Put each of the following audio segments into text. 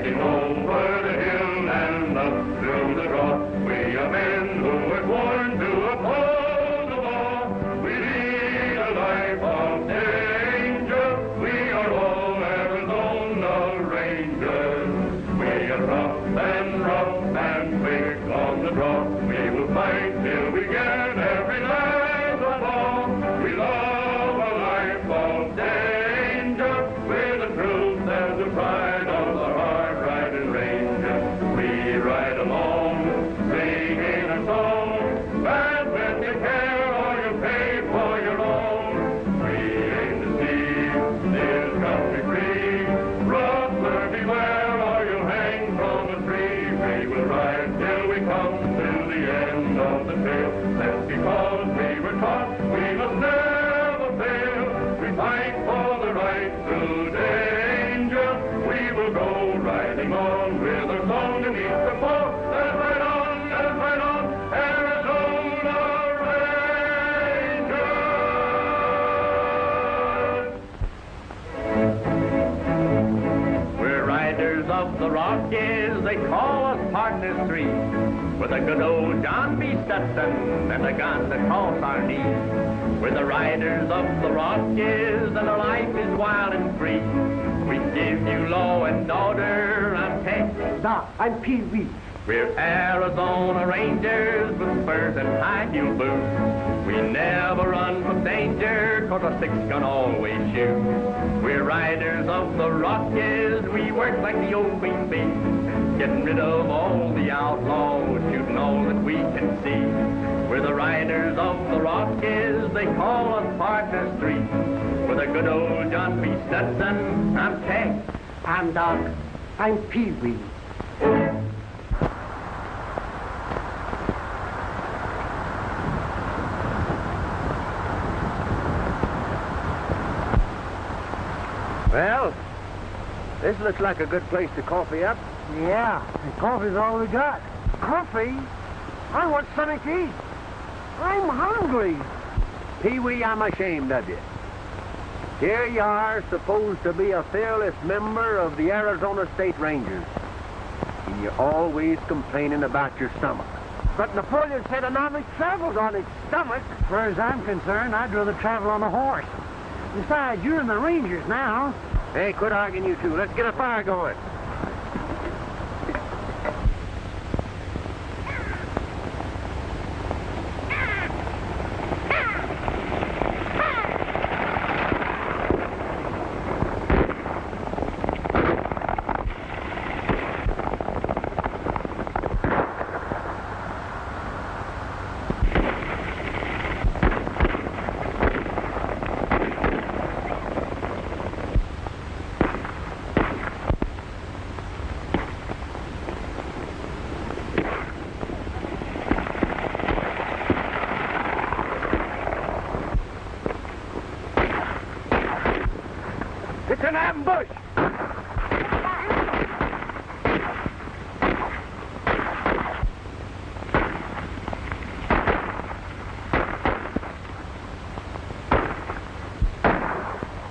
Racing over the hill and up through the draw, we are men who were born to uphold the law. We lead a life of danger. We are all Arizona Rangers. We are rough and quick on the draw. We will fight till we get every night the law. We love a life of danger with the truth and the pride of the hard-riding ranger. We ride along, singing a song, and when you care or you pay for your own, we aim to see this country free. Rustler, beware or you'll hang from a tree. We will ride till we come to the end of the trail. That's because we were taught we must never fail. We fight for the right through danger. We will go riding on with our song to meet the foe. Let us ride on, Arizona Rangers. We're riders of the Rockies, they call us partners three, with a good old John B. Stetson and a gun that calls our knees. We're the riders of the Rockies, and our life is wild and free. We give you law and order. I'm Tex. Doc, I'm Pee Wee. We're Arizona Rangers with spurs and high heel boots. We never run from danger, 'cause a six-gun always shoots. We're riders of the Rockies, we work like the old queen bee, getting rid of all the outlaws, shooting all that we can see. We're the riders of the Rockies, they call us partners three. With a good old John B. Stetson, I'm Tex. I'm Doc. I'm Pee Wee. Well, this looks like a good place to coffee up. Yeah, and coffee's all we got. Coffee? I want something to eat. I'm hungry. Pee-wee, I'm ashamed of you. Here you are, supposed to be a fearless member of the Arizona State Rangers. And you're always complaining about your stomach. But Napoleon said an army travels on its stomach. As far as I'm concerned, I'd rather travel on a horse. Besides, you're in the Rangers now. Hey, quit arguing, you two. Let's get a fire going. It's an ambush!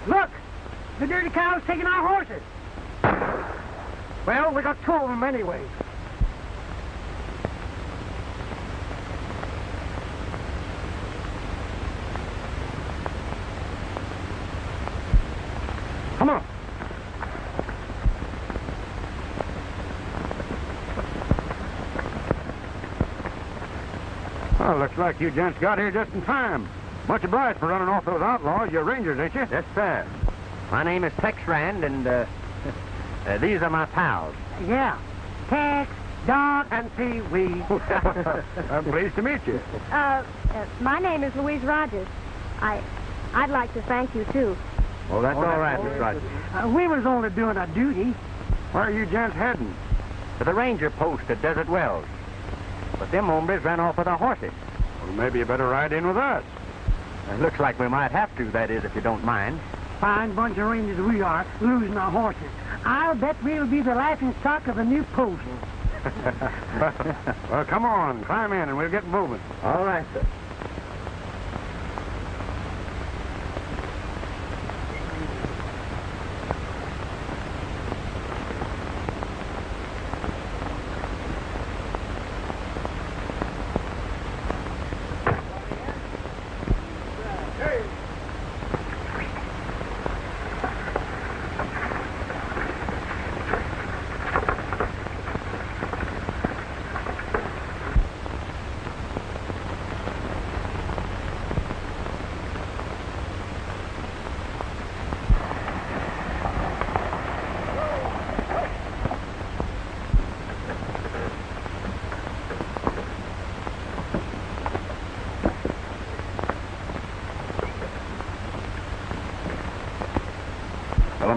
Look! The dirty cow's taking our horses. Well, we got two of them anyway. Come on. Well, looks like you gents got here just in time. Much obliged for running off those outlaws. You're Rangers, ain't you? Yes, sir. My name is Tex Rand, and these are my pals. Yeah. Tex, Doc, and Pee Wee. I'm pleased to meet you. My name is Louise Rogers. I'd like to thank you, too. Oh, that's all right, Miss Rogers. We was only doing our duty. Where are you gents heading? To the ranger post at Desert Wells. But them hombres ran off with our horses. Well, maybe you better ride in with us. It looks like we might have to, that is, if you don't mind. Fine bunch of Rangers we are, losing our horses. I'll bet we'll be the laughing stock of the new post. Well, come on, climb in and we'll get moving. All right, sir.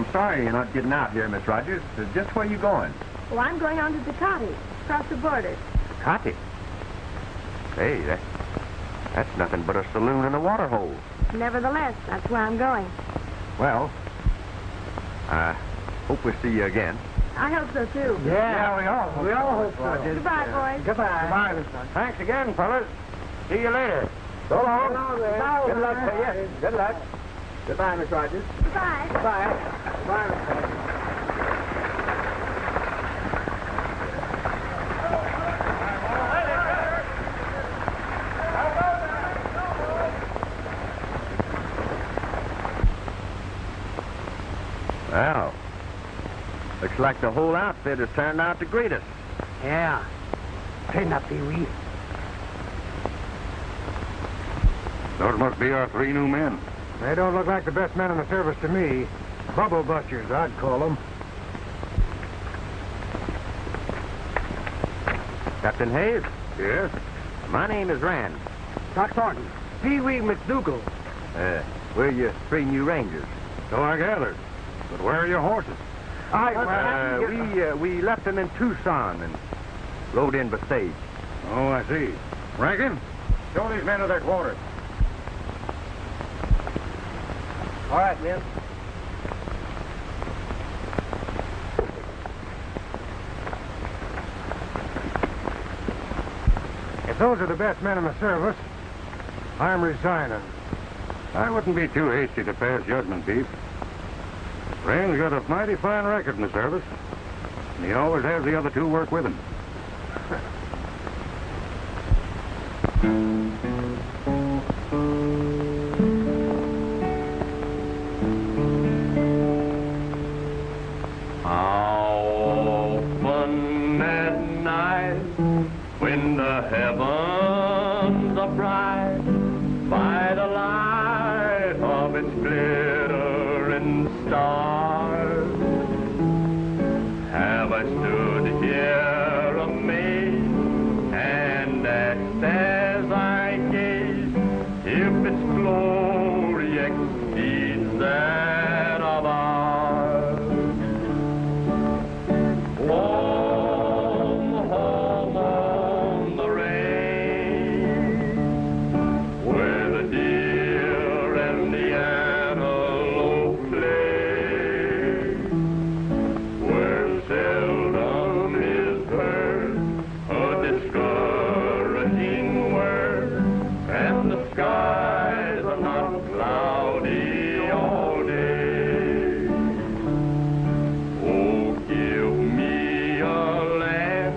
I'm sorry you're not getting out here, Miss Rogers. Just where you going? Well, I'm going on to Ducati, across the border. Cotty. Hey, that's nothing but a saloon and a water hole. Nevertheless, that's where I'm going. Well, I hope we see you again. I hope so, too. Yeah, we all hope so. Goodbye, boys. Goodbye. Goodbye, Miss Rogers. Thanks again, fellas. See you later. So long. Good luck to you. Good luck. Goodbye, Miss Rogers. Goodbye. Goodbye. Goodbye, Miss Rogers. Well, looks like the whole outfit has turned out to greet us. Yeah. Straighten up, Pee-wee. Those must be our 3 new men. They don't look like the best men in the service to me. Bubble busters, I'd call them. Captain Hayes, Yes? my name is Rand. Doc Thornton. Pee-wee McDougal. We're your 3 new rangers. So I gathered. But where are your horses? We left them in Tucson and rode in by stage. Oh, I see. Rankin, show these men to their quarters. All right, men. If those are the best men in the service, I'm resigning. I wouldn't be too hasty to pass judgment, Beef. Rand's got a mighty fine record in the service, and he always has the other 2 work with him. How fun at night when the heavens are bright by the light of its glittering stars. Have I stood here amazed and asked as I gaze if its glory exceeds that of ours? Home, home on the range, where the deer and the antelope play, where seldom is heard a discouraging word, and the skies are not cloudy all day. Oh, give me a land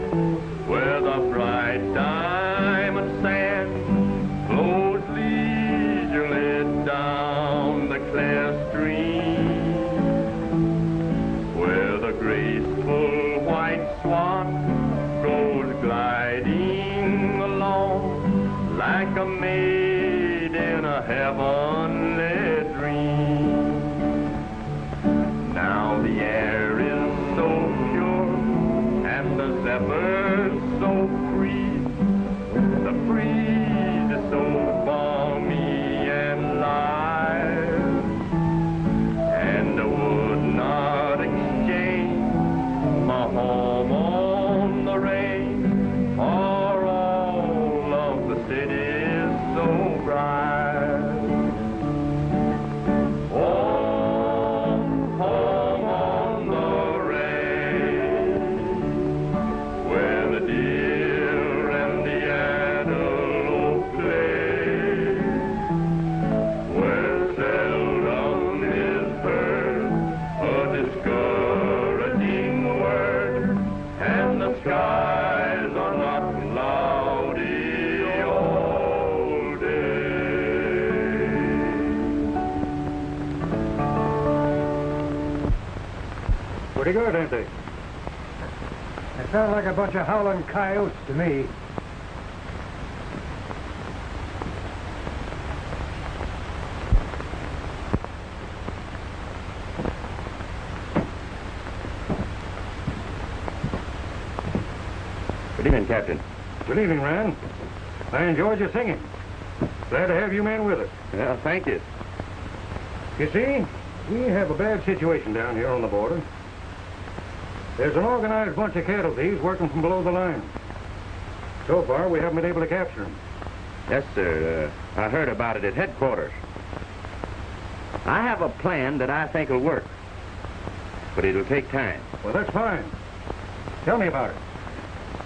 where the bright diamond sand flows leisurely down the clear stream, where the graceful white swan goes gliding along like a maid in a heavenly dream. Now the air is so pure and the zephyrs so free, the breeze is so balmy and light, and I would not exchange my home on the range for all of the cities so bright. Home, home on the range, where the deer and the antelope play, where seldom is heard a discouraging word, and the skies are not cloudy all day. Pretty good, ain't they? They sound like a bunch of howling coyotes to me. Good evening, Captain. Good evening, Rand. I enjoyed your singing. Glad to have you men with us. Well, thank you. You see, We have a bad situation down here on the border. There's an organized bunch of cattle thieves working from below the line. So far, we haven't been able to capture them. Yes, sir. I heard about it at headquarters. I have a plan that I think will work, but it'll take time. Well, that's fine. Tell me about it.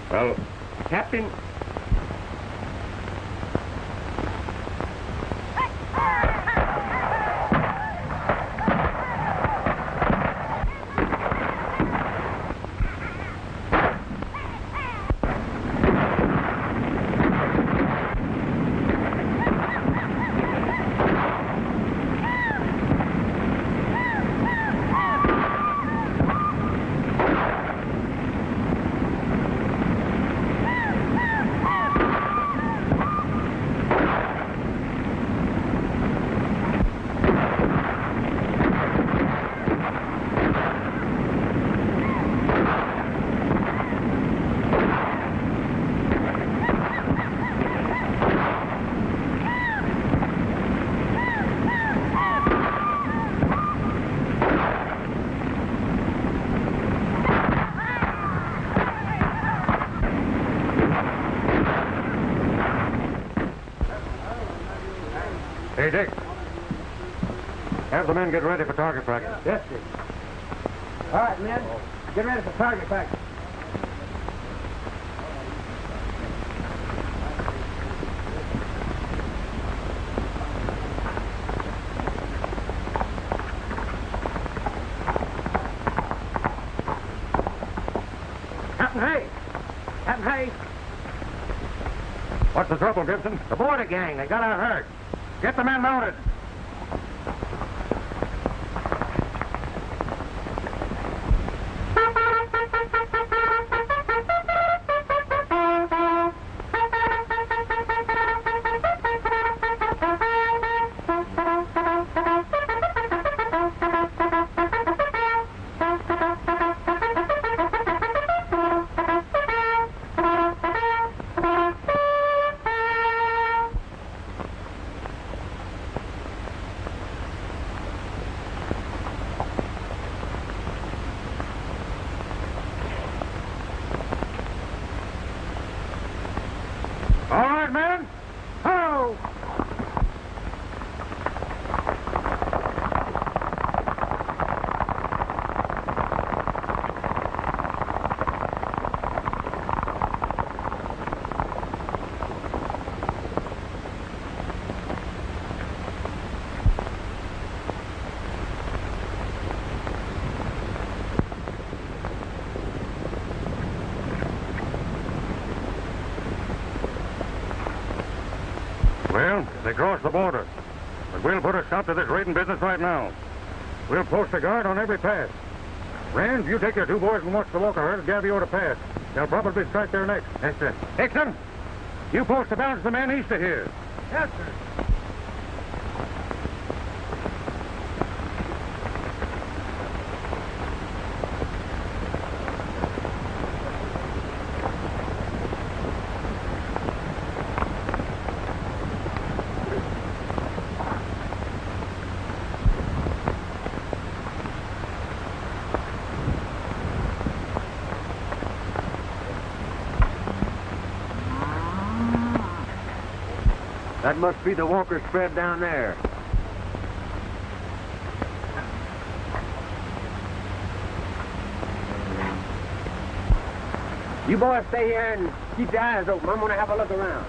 Well, Captain... Hey, Dick. Have the men get ready for target practice. Yes, sir. All right, men. Get ready for target practice. Captain Hay! Captain Hay! What's the trouble, Gibson? The border gang. They got our herd. Get the men mounted. All right, men. Ho! Well, they crossed the border. But we'll put a stop to this raiding business right now. We'll post a guard on every pass. Rand, you take your two boys and watch the Walker herd at Gaviota Pass. They'll probably strike there next. Yes, sir. Hickson, you post to balance the men east of here. Yes, sir. That must be the Walker spread down there. You boys stay here and keep your eyes open. I'm going to have a look around.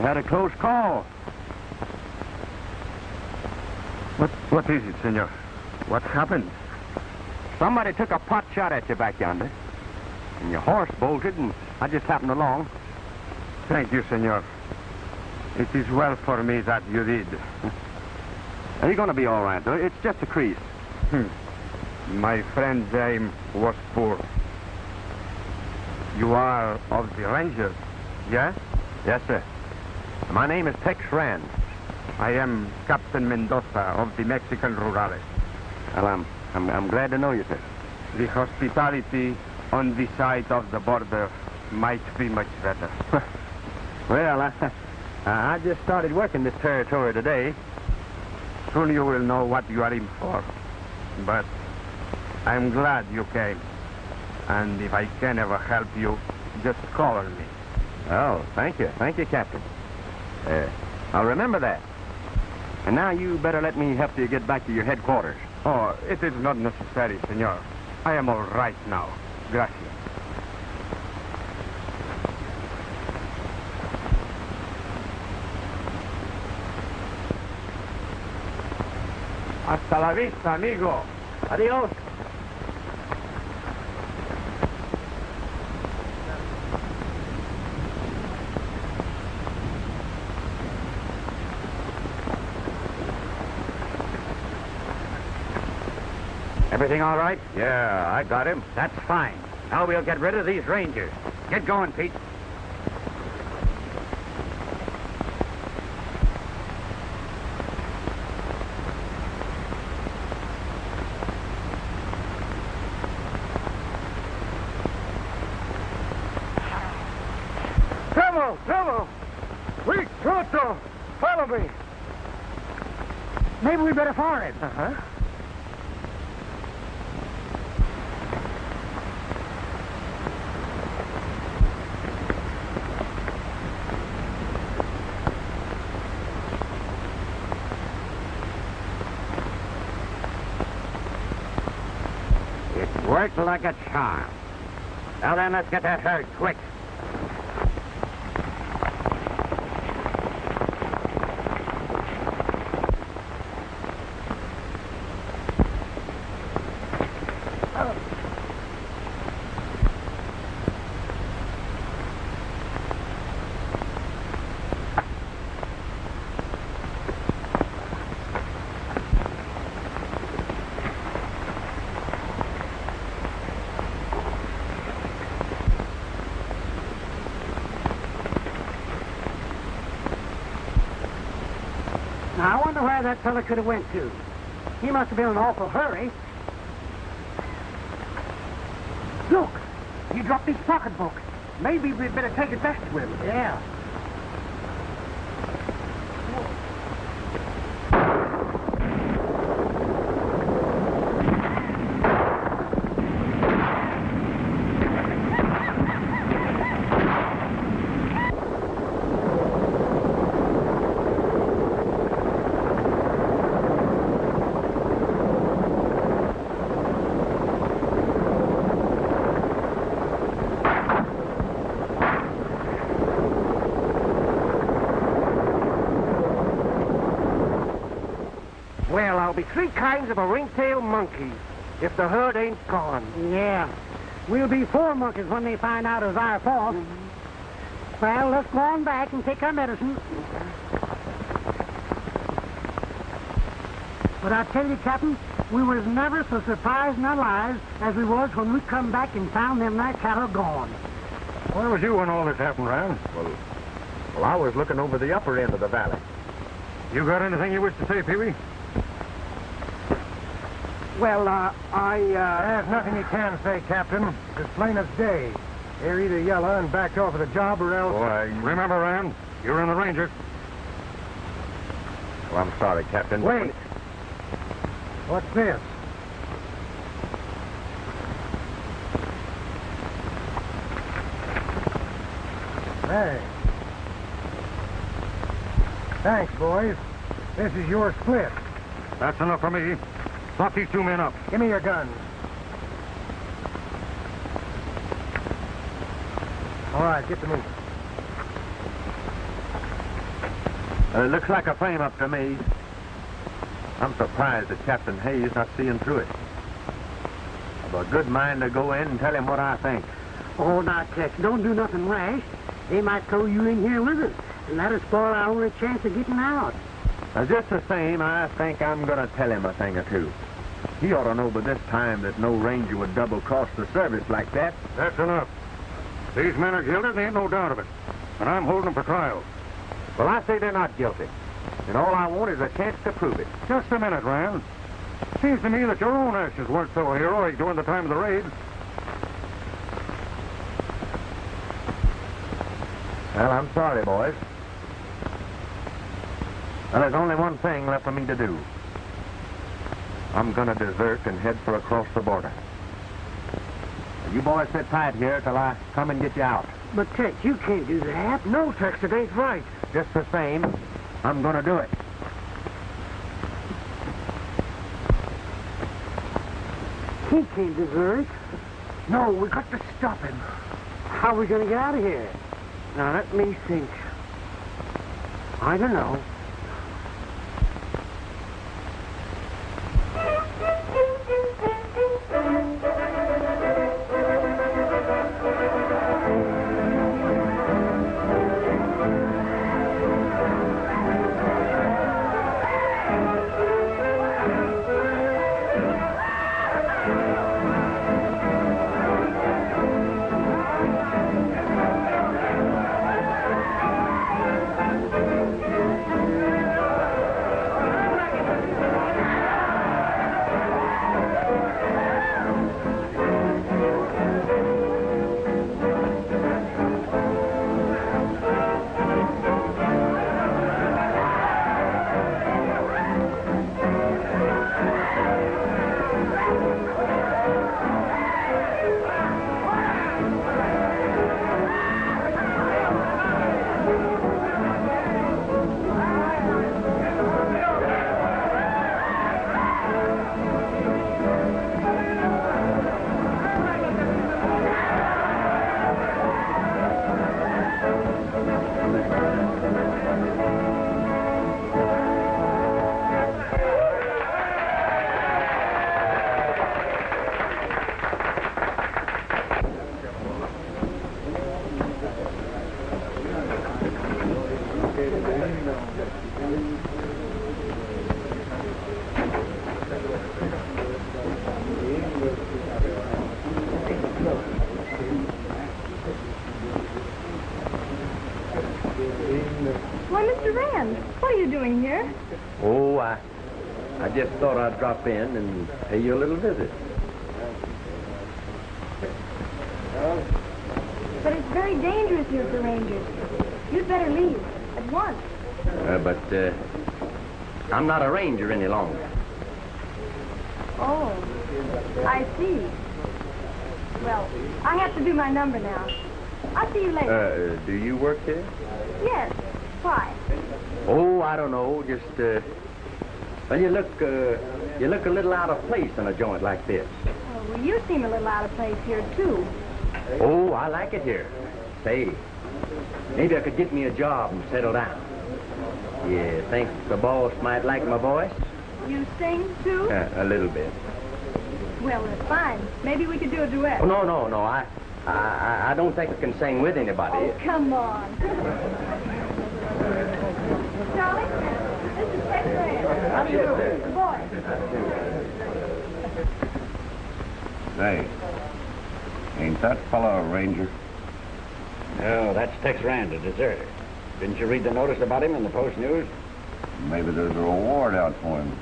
had a close call. What is it, senor? What happened? Somebody took a pot shot at you back yonder. And your horse bolted, and I just happened along. Thank you, senor. It is well for me that you did. You're going to be all right, though. It's just a crease. My friend's aim was poor. You are of the Rangers, yes? Yes, sir. My name is Tex Ritter. I am Captain Mendoza of the Mexican Rurales. Well, I'm glad to know you, sir. The hospitality on the side of the border might be much better. Well, I just started working this territory today. Soon you will know what you are in for. But I'm glad you came. And if I can ever help you, just call on me. Oh, thank you. Thank you, Captain. I'll remember that. And now you better let me help you get back to your headquarters. Oh, it is not necessary, senor. I am all right now. Gracias. Hasta la vista, amigo. Adios. Everything all right? Yeah, I got him. That's fine. Now we'll get rid of these rangers. Get going, Pete. Trouble! Wait, Toto! Follow me! Maybe we better fire it. Uh-huh. It worked like a charm. Now then, let's get that herd quick. Now, I wonder where that fella could have went to. He must have been in an awful hurry. Look, he dropped his pocketbook. Maybe we'd better take it back to him. Yeah. Well, there'll be 3 kinds of a ring-tailed monkey if the herd ain't gone. Yeah. We'll be 4 monkeys when they find out it's our fault. Well, let's go on back and take our medicine. But I tell you, Captain, we was never so surprised in our lives as we was when we come back and found them there cattle gone. Where was you when all this happened, Ram? Well, I was looking over the upper end of the valley. You got anything you wish to say, Pee-wee? Well, There's nothing you can say, Captain. It's plain as day. They're either yellow and backed off of the job or else... Why, remember, Ram, you're in the Rangers. Well, I'm sorry, Captain. Wait. What's this? Hey. Thanks, boys. This is your split. That's enough for me. Lock these 2 men up. Give me your guns. All right, get to me. It looks like a frame-up to me. I'm surprised at Captain Hayes not seeing through it. I've a good mind to go in and tell him what I think. Oh, now, Tex, don't do nothing rash. They might throw you in here with us, and that'll spoil our only chance of getting out. Just the same, I think I'm going to tell him a thing or two. He ought to know by this time that no ranger would double-cross the service like that. That's enough. These men are guilty, there ain't no doubt of it. And I'm holding them for trial. Well, I say they're not guilty. And all I want is a chance to prove it. Just a minute, Rand. Seems to me that your own actions weren't so heroic during the time of the raid. Well, I'm sorry, boys. Well, there's only one thing left for me to do. I'm gonna desert and head for across the border. You boys sit tight here till I come and get you out. But, Tex, you can't do that. No, Tex, it ain't right. Just the same, I'm gonna do it. He can't desert. No, we got to stop him. How are we going to get out of here? Now, let me think. I don't know. Why, Mr. Rand, what are you doing here? Oh, I just thought I'd drop in and pay you a little visit. But it's very dangerous here for rangers. You'd better leave at once. But I'm not a ranger any longer. Oh, I see. Well, I have to do my number now. I'll see you later. Do you work here? Yes. Why? Oh, I don't know. Just, well, you look a little out of place in a joint like this. Oh, well, you seem a little out of place here, too. Oh, I like it here. Say, maybe I could get me a job and settle down. You think the boss might like my voice? You sing, too? A little bit. Well, that's fine. Maybe we could do a duet. Oh, no. I don't think I can sing with anybody. Oh, come on. Charlie, this is Tex Ritter. How do you do? The boy. Say, ain't that fellow a ranger? No, that's Tex Rand, a deserter. Didn't you read the notice about him in the Post News? Maybe there's a reward out for him.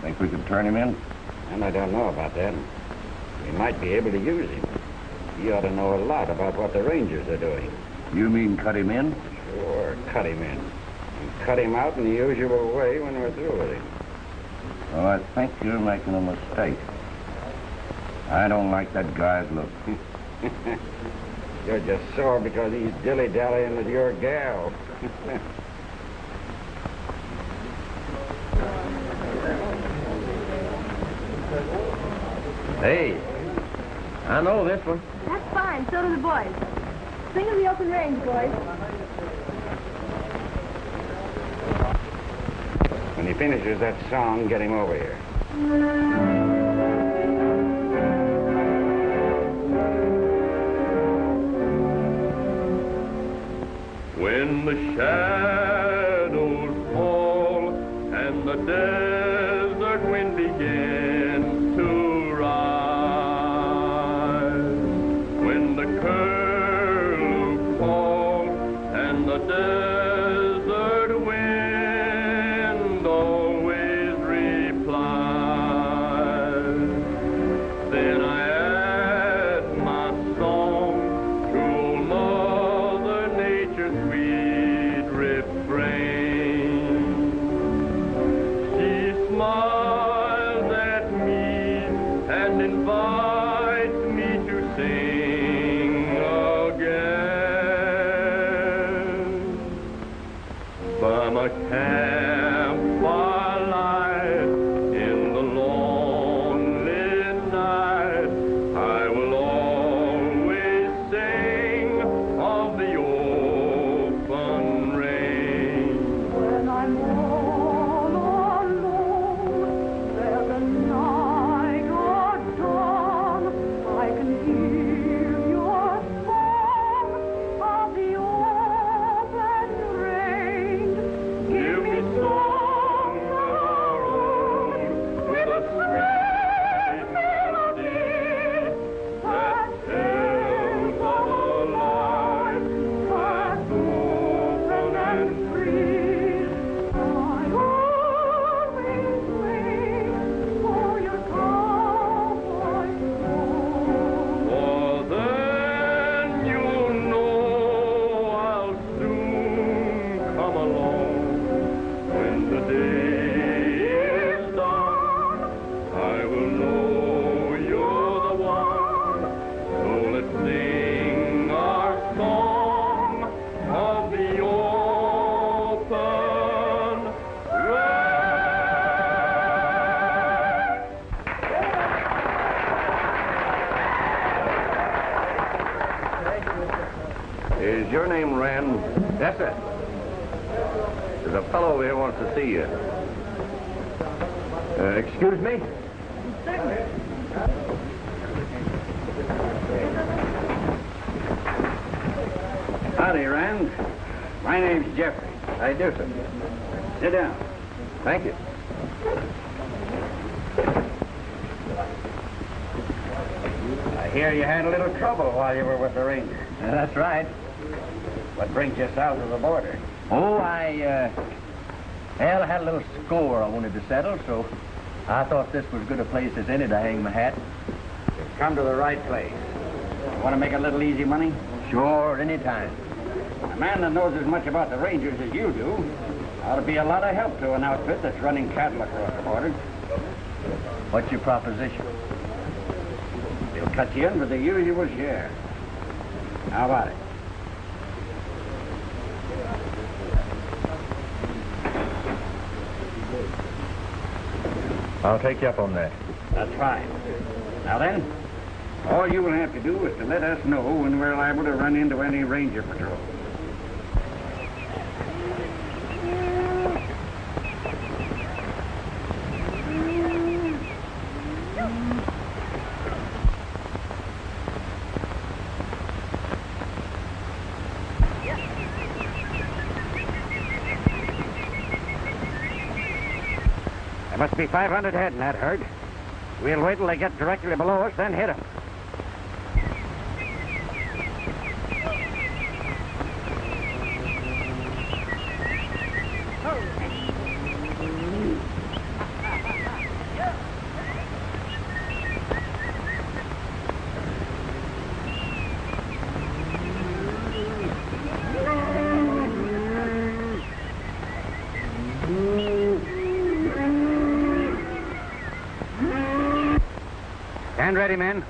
Think we could turn him in? And I don't know about that. We might be able to use him. He ought to know a lot about what the Rangers are doing. You mean cut him in? Sure, cut him in. And cut him out in the usual way when we're through with him. Well, I think you're making a mistake. I don't like that guy's look. You're just sore because he's dilly-dallying with your gal. Hey, I know this one. That's fine. So do the boys. Sing in the open range, boys. finishes that song, get him over here. When the shadows fall and the desert wind begins to rise, when the curlew calls and the desert wind always replies, then I add my song to old Mother Nature's sweet refrain. She smiles at me and invites me to sing again. By my campfire light in the lonely night, I will always sing of the open range. When I'm all alone, there's a night or dawn, I can hear your song of the open range. Give me songs of our own with a sweet melody that tells of a life that's open and free. I always wait for your cowboy song. For then you'll know I'll soon come along. When the day is done, I will know you're the one. So let's sing our song of the open range. Is your name Rand? Yes, sir. There's a fellow over here wants to see you. Excuse me? Howdy, Rand. My name's Jeffrey. I do, sir. Sit down. Thank you. I hear you had a little trouble while you were with the Rangers. That's right. What brings you south of the border? Oh, I had a little score I wanted to settle, so I thought this was as good a place as any to hang my hat. You've come to the right place. Want to make a little easy money? Sure, any time. A man that knows as much about the Rangers as you do ought to be a lot of help to an outfit that's running cattle across the border. What's your proposition? They'll cut you in for the usual share. How about it? I'll take you up on that. That's fine. Now then, all you will have to do is to let us know when we're liable to run into any Ranger patrol. There must be 500 head in that herd. We'll wait till they get directly below us, then hit them. Stand ready, men.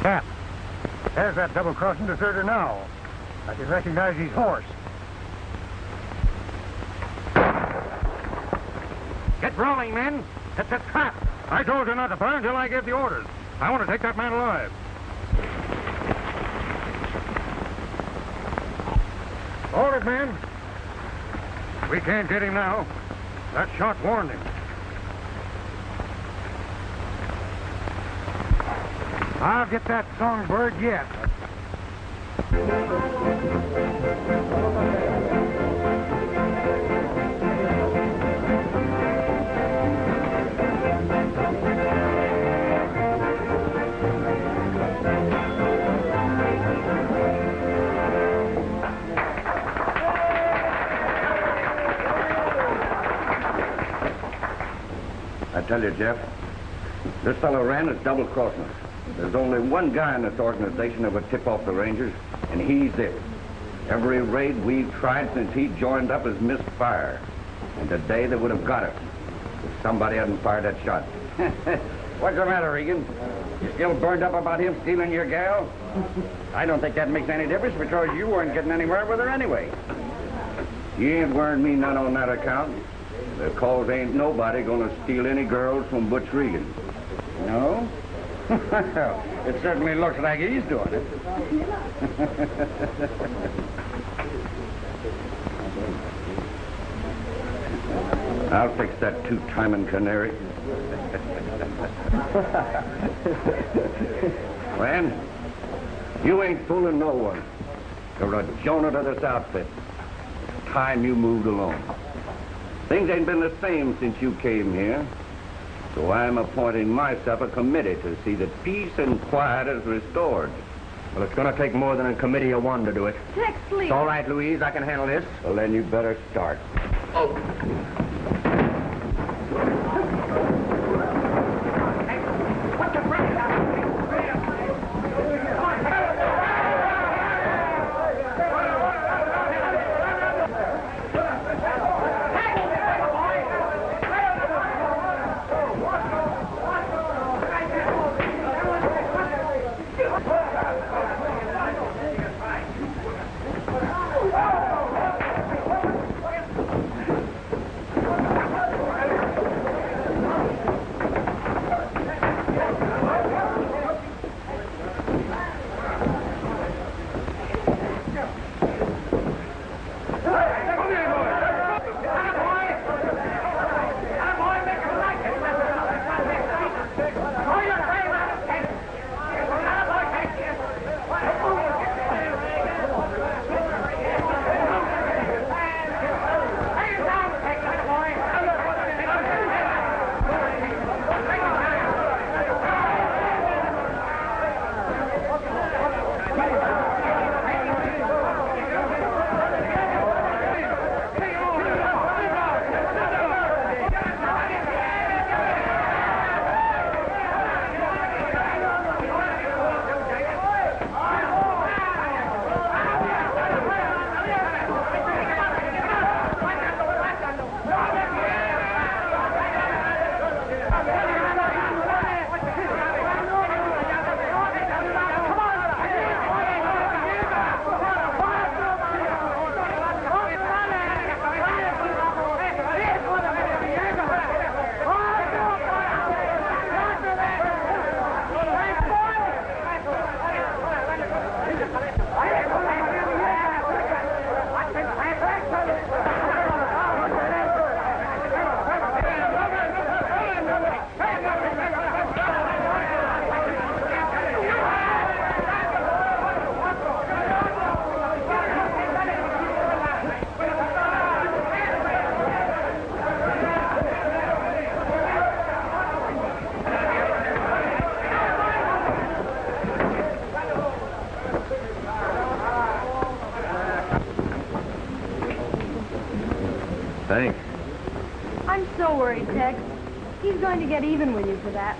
Cap, there's that double-crossing deserter now. I can recognize his horse. Get rolling, men. It's a trap. I told you not to fire until I gave the orders. I want to take that man alive. Hold it, men. We can't get him now. That shot warned him. I'll get that songbird yet. I tell you, Jeff, this fellow Rand is double-crossing us. There's only one guy in this organization that would tip off the Rangers, and he's it. Every raid we've tried since he joined up has missed fire. And today they would have got us if somebody hadn't fired that shot. What's the matter, Regan? You still burned up about him stealing your gal? I don't think that makes any difference because you weren't getting anywhere with her anyway. You ain't worrying me none on that account. Because ain't nobody gonna steal any girls from Butch Regan. No? Well, it certainly looks like he's doing it. I'll fix that two-timing canary. Len, you ain't fooling no one. You're a Jonah to this outfit. It's time you moved along. Things ain't been the same since you came here. So I'm appointing myself a committee to see that peace and quiet is restored. Well, it's going to take more than a committee of one to do it. Tex, please. It's all right, Louise. I can handle this. Well, then you better start. Oh. Thanks. I'm so worried, Tex. He's going to get even with you for that.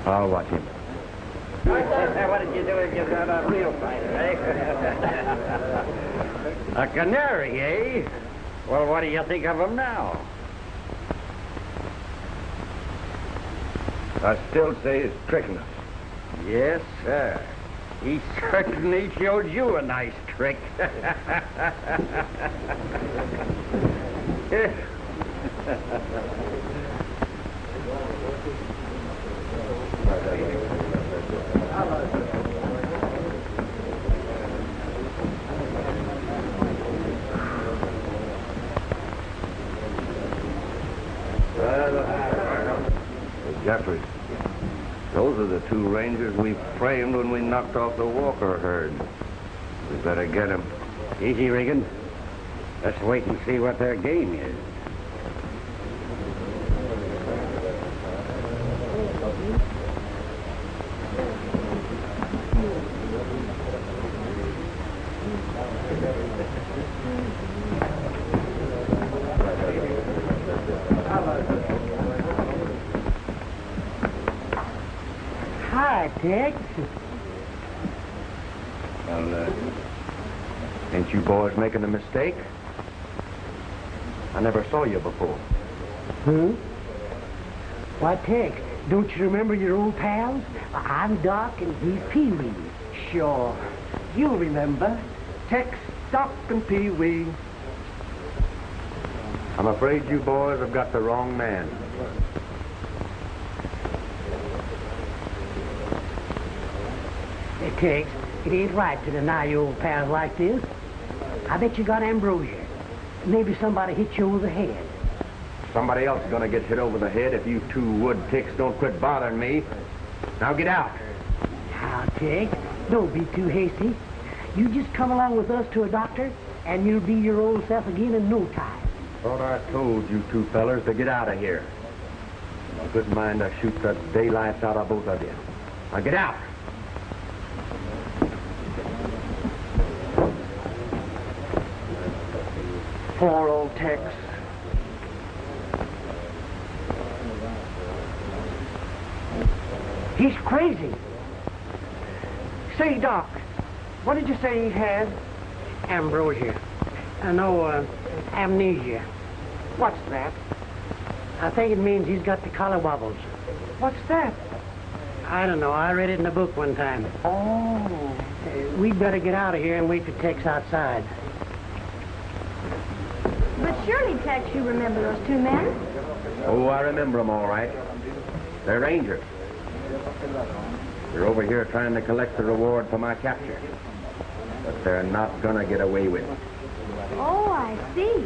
I'll watch him. What did you do if you got a real fighter, eh? A canary, eh? Well, what do you think of him now? I still say he's tricking us. Yes, sir. He certainly showed you a nice trick. Jeffries. Those are the two rangers we framed when we knocked off the Walker herd. We better get them. Easy, Regan. Let's wait and see what their game is. Hi, Tex. Well, ain't you boys making a mistake? I never saw you before. Why, Tex, don't you remember your old pals? I'm Doc and he's Pee-wee. Sure. You'll remember. Tex, Doc, and Pee-wee. I'm afraid you boys have got the wrong man. Hey, Tex, it ain't right to deny your old pals like this. I bet you got ambrosia. Maybe somebody hit you over the head. Somebody else is gonna get hit over the head if you two wood ticks don't quit bothering me. Now get out. Now, Tex, don't be too hasty. You just come along with us to a doctor, and you'll be your old self again in no time. Thought I told you two fellers to get out of here. I couldn't mind to shoot the daylights out of both of you. Now get out. Poor old Tex. He's crazy. Say, Doc, what did you say he had? Ambrosia. No, amnesia. What's that? I think it means he's got the collar wobbles. What's that? I don't know. I read it in a book one time. Oh. We'd better get out of here and wait for Tex outside. But surely, Tex, you remember those two men? Oh, I remember them all right. They're rangers. They're over here trying to collect the reward for my capture. But they're not gonna get away with it. Oh, I see.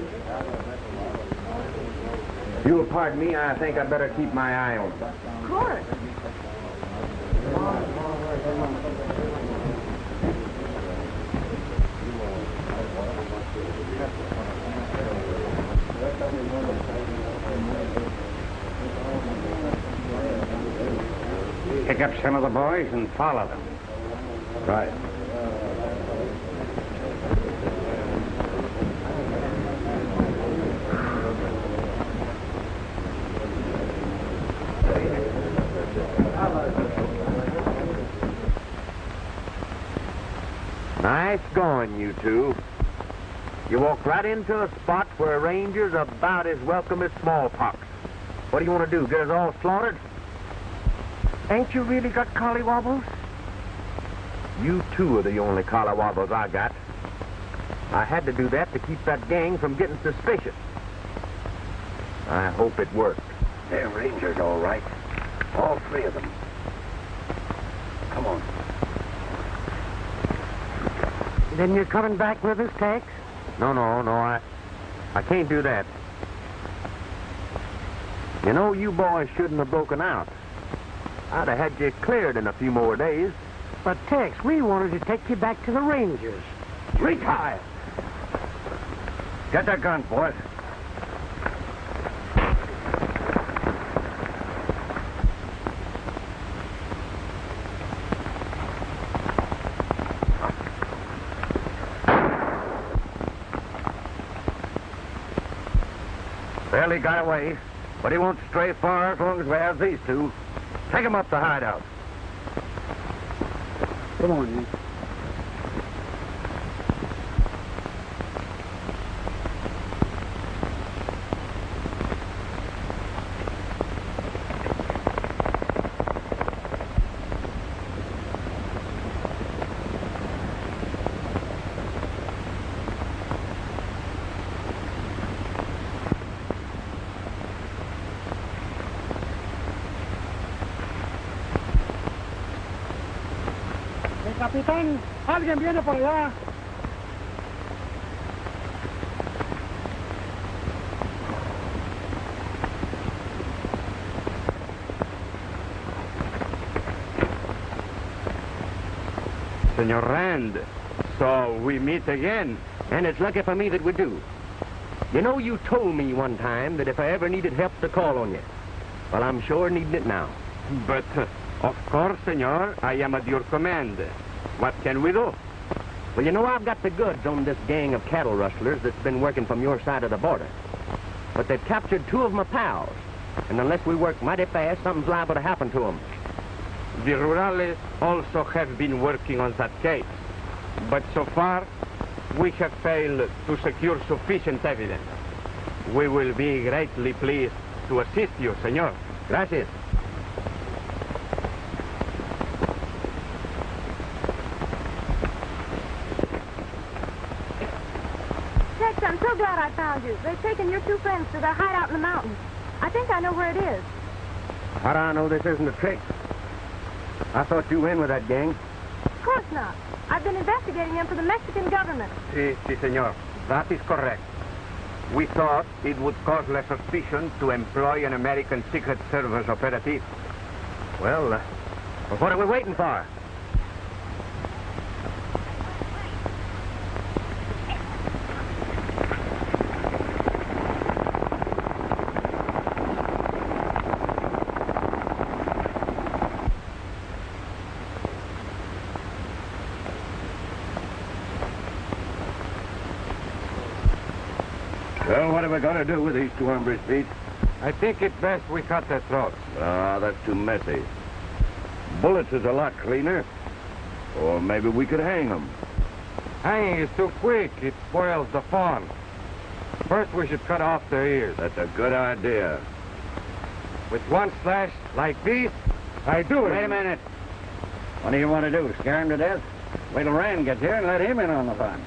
If you'll pardon me, I think I'd better keep my eye on them. Of course. Pick up some of the boys and follow them. Right. Nice going, you two. You walked right into a spot where a ranger's about as welcome as smallpox. What do you want to do, get us all slaughtered? Ain't you really got collywobbles? You two are the only collywobbles I got. I had to do that to keep that gang from getting suspicious. I hope it worked. They're rangers, all right. All three of them. Come on. Then you're coming back with us, Tex? No, I can't do that. You know, you boys shouldn't have broken out. I'd have had you cleared in a few more days. But, Tex, we wanted to take you back to the Rangers. Retire! Get their guns, boys. Barely got away, but he won't stray far as long as we have these two. Take him up the hideout. Come on, you. Capitán, alguien viene por allá. Senor Rand, so we meet again. And it's lucky for me that we do. You know, you told me one time that if I ever needed help to call on you. Well, I'm sure needing it now. But, of course, senor, I am at your command. What can we do? Well, you know, I've got the goods on this gang of cattle rustlers that's been working from your side of the border. But they've captured 2 of my pals. And unless we work mighty fast, something's liable to happen to them. The rurales also have been working on that case. But so far, we have failed to secure sufficient evidence. We will be greatly pleased to assist you, senor. Gracias. Tex, I'm so glad I found you. They've taken your 2 friends to their hideout in the mountains. I think I know where it is. How do I know this isn't a trick? I thought you were in with that gang. Of course not. I've been investigating them for the Mexican government. Si, senor. That is correct. We thought it would cause less suspicion to employ an American Secret Service operative. Well, what are we waiting for? Well, what are we going to do with these 2 hombres, Pete? I think it's best we cut their throats. Ah, that's too messy. Bullets is a lot cleaner. Or maybe we could hang them. Hanging is too quick. It spoils the fun. First, we should cut off their ears. That's a good idea. With one slash like this, I do it. Wait a minute. What do you want to do, scare him to death? Wait till Rand gets here and let him in on the fun.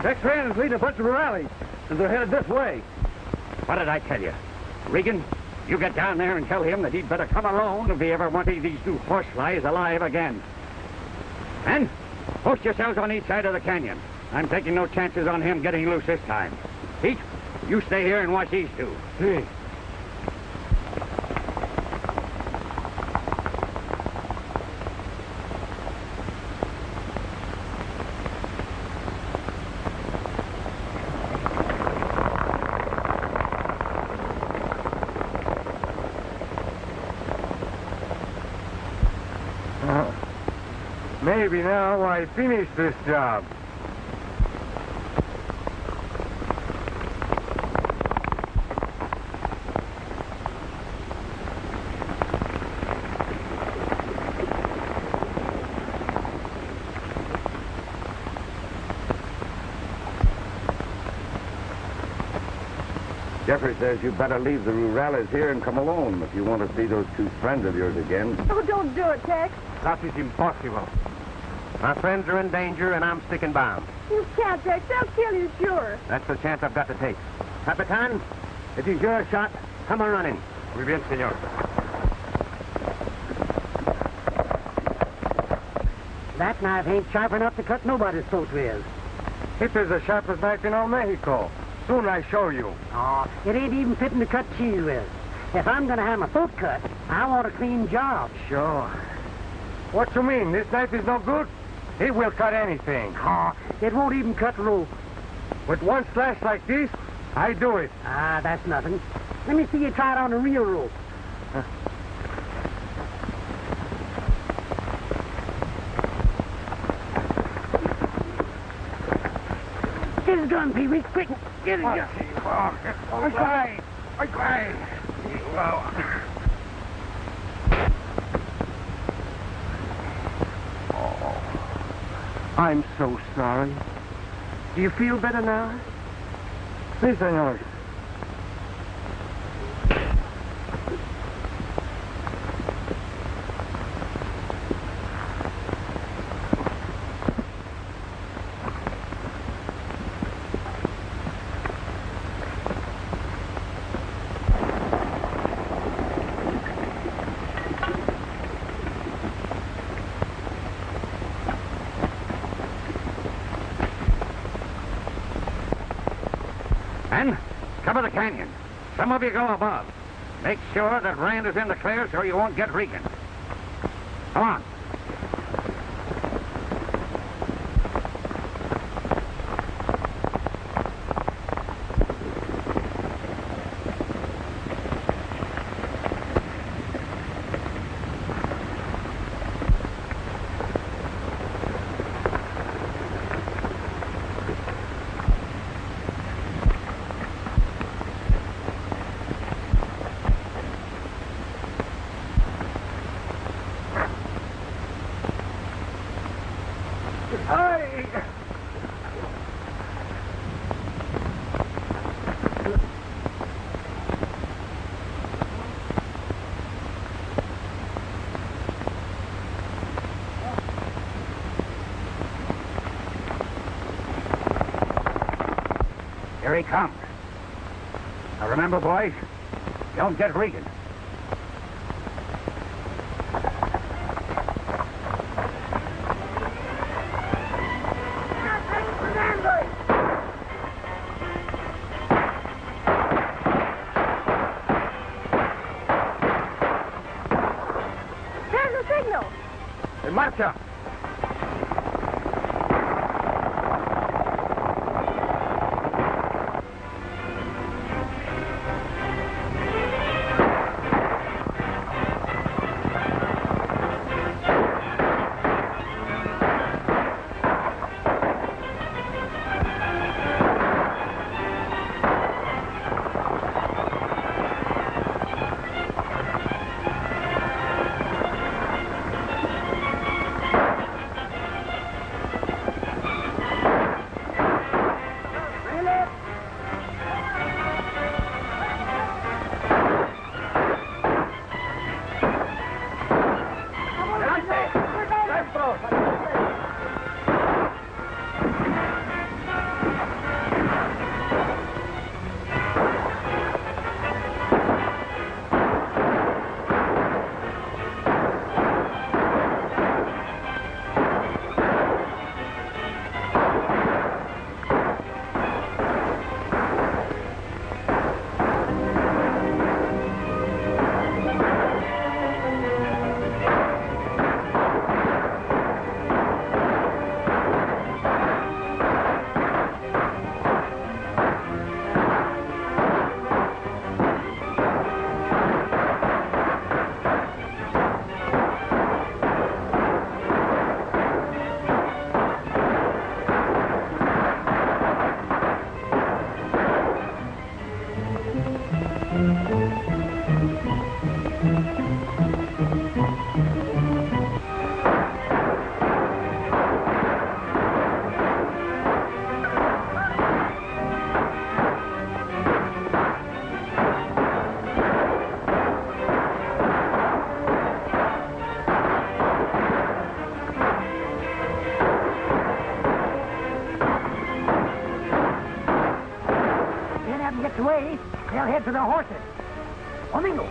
Tex Ritter's leading a bunch of rurales, and they're headed this way. What did I tell you? Regan, you get down there and tell him that he'd better come alone if he ever wanted these 2 horseflies alive again. And post yourselves on each side of the canyon. I'm taking no chances on him getting loose this time. Pete, you stay here and watch these 2. See. Maybe now I finish this job. Jeffrey says you better leave the rurales here and come alone if you want to see those 2 friends of yours again. Oh, don't do it, Tex. That is impossible. My friends are in danger, and I'm sticking by 'em. You can't, Tex. They'll kill you, sure. That's the chance I've got to take. Capitan, if he's your shot, come a-running. Muy bien, senor. That knife ain't sharp enough to cut nobody's throat with. It is the sharpest knife in all Mexico. Soon I show you. Oh, it ain't even fitting to cut cheese with. If I'm gonna have my throat cut, I want a clean job. Sure. What you mean? This knife is no good? It will cut anything. Oh, it won't even cut rope. With one slash like this, I do it. Ah, that's nothing. Let me see you try it on a real rope. Get his gun, Pee-wee. Quick, get his gun. I cry. I'm so sorry. Do you feel better now? Si, senor. And cover the canyon. Some of you go above. Make sure that Rand is in the clear so you won't get Regan. Come on. Here he comes. Now remember, boys, don't get Regan. There's a signal. En marcha. Away, they'll head for the horses. Domingo.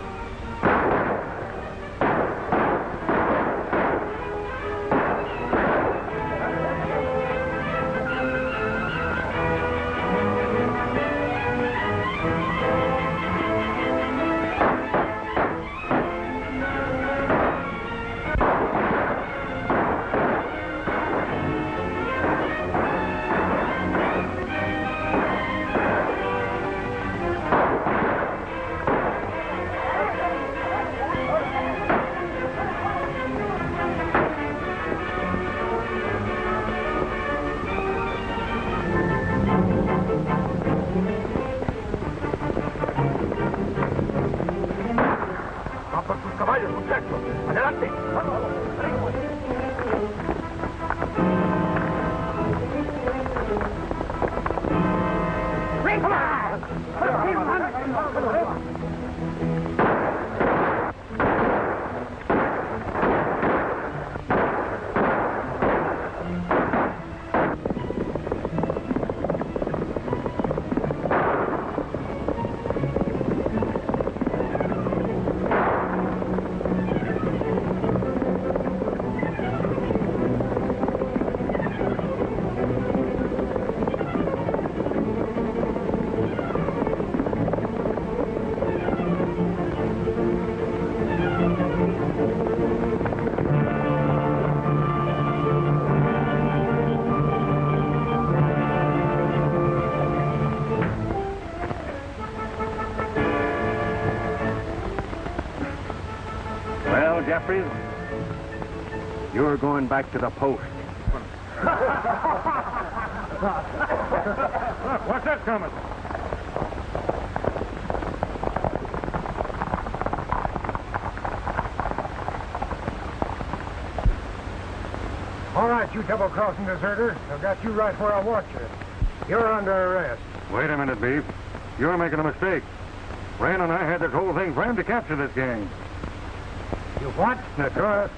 Well, Jeffries, you're going back to the post. Look, what's that coming? All right, you double-crossing deserter. I've got you right where I want you. You're under arrest. Wait a minute, Beef. You're making a mistake. Rand and I had this whole thing framed to capture this gang. You what? That's right.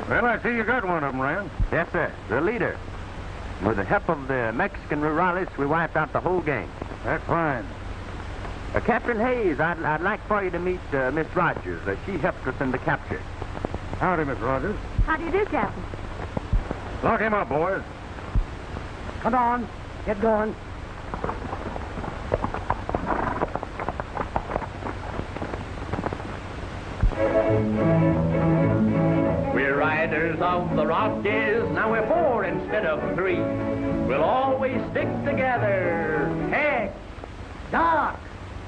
Well, I see you got one of them, Rand. Yes, sir. The leader. With the help of the Mexican rurales, we wiped out the whole gang. That's fine. Captain Hayes, I'd like for you to meet Miss Rogers. She helped us in the capture. Howdy, Miss Rogers. How do you do, Captain? Lock him up, boys. Come on, get going. We're riders of the Rockies, now we're 4 instead of 3. We'll always stick together. Heck, Doc,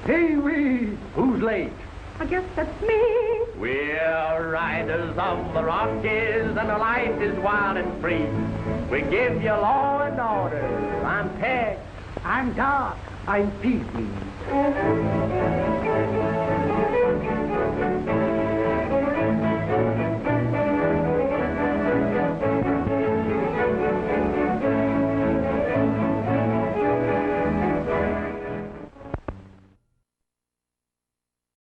Pee-wee, who's late? I guess that's me. We're riders of the Rockies, and our life is wild and free. We give you law and order. I'm Tex. I'm Doc. I'm Pee-wee.